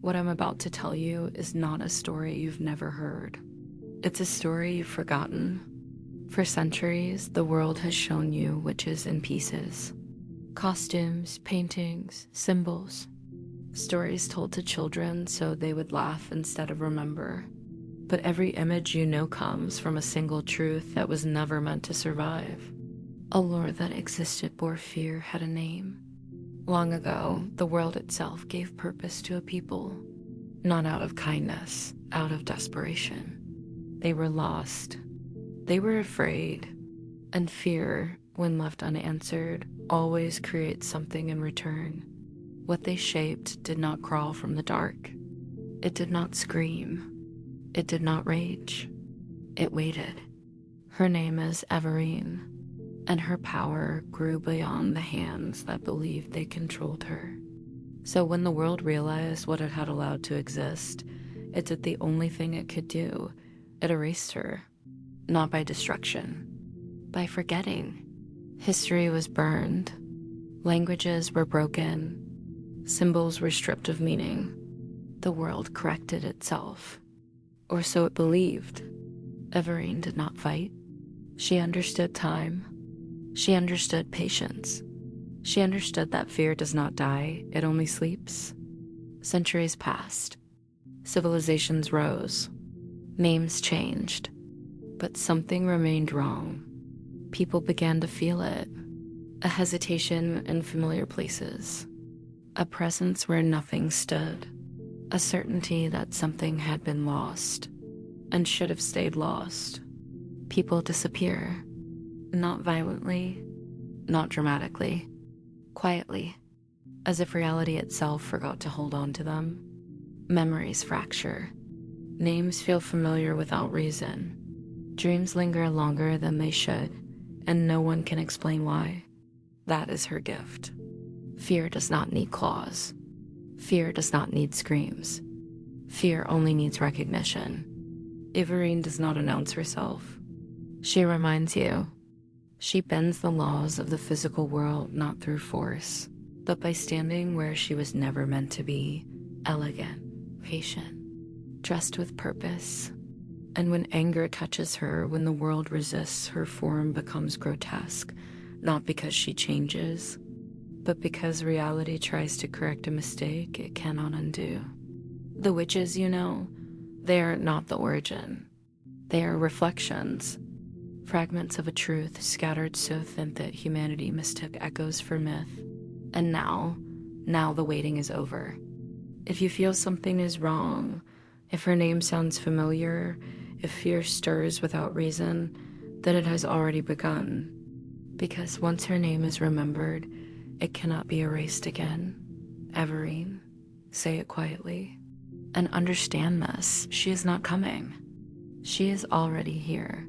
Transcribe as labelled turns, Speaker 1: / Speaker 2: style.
Speaker 1: What I'm about to tell you is not a story you've never heard. It's a story you've forgotten. For centuries, the world has shown you witches in pieces. Costumes, paintings, symbols. Stories told to children so they would laugh instead of remember. But every image you know comes from a single truth that was never meant to survive. A lore that existed before fear had a name. Long ago, the world itself gave purpose to a people. Not out of kindness, out of desperation. They were lost. They were afraid. And fear, when left unanswered, always creates something in return. What they shaped did not crawl from the dark. It did not scream. It did not rage. It waited. Her name is Evarene, and her power grew beyond the hands that believed they controlled her. So when the world realized what it had allowed to exist, it did the only thing it could do. It erased her. Not by destruction, by forgetting. History was burned. Languages were broken. Symbols were stripped of meaning. The world corrected itself. Or so it believed. Evarene did not fight. She understood time. She understood patience. She understood that fear does not die, it only sleeps. Centuries passed. Civilizations rose. Names changed. But something remained wrong. People began to feel it. A hesitation in familiar places. A presence where nothing stood. A certainty that something had been lost and should have stayed lost. People disappear. Not violently, not dramatically. Quietly, as if reality itself forgot to hold on to them. Memories fracture. Names feel familiar without reason. Dreams linger longer than they should, and no one can explain why. That is her gift. Fear does not need claws. Fear does not need screams. Fear only needs recognition. Evarene does not announce herself. She reminds you. She bends the laws of the physical world not through force, but by standing where she was never meant to be, elegant, patient, dressed with purpose. And when anger touches her, when the world resists, her form becomes grotesque, not because she changes, but because reality tries to correct a mistake it cannot undo. The witches, you know, they are not the origin. They are reflections. Fragments of a truth scattered so thin that humanity mistook echoes for myth. And now the waiting is over. If you feel something is wrong, if her name sounds familiar, if fear stirs without reason, then it has already begun. Because once her name is remembered, it cannot be erased again. Evarene, say it quietly. And understand this, she is not coming. She is already here.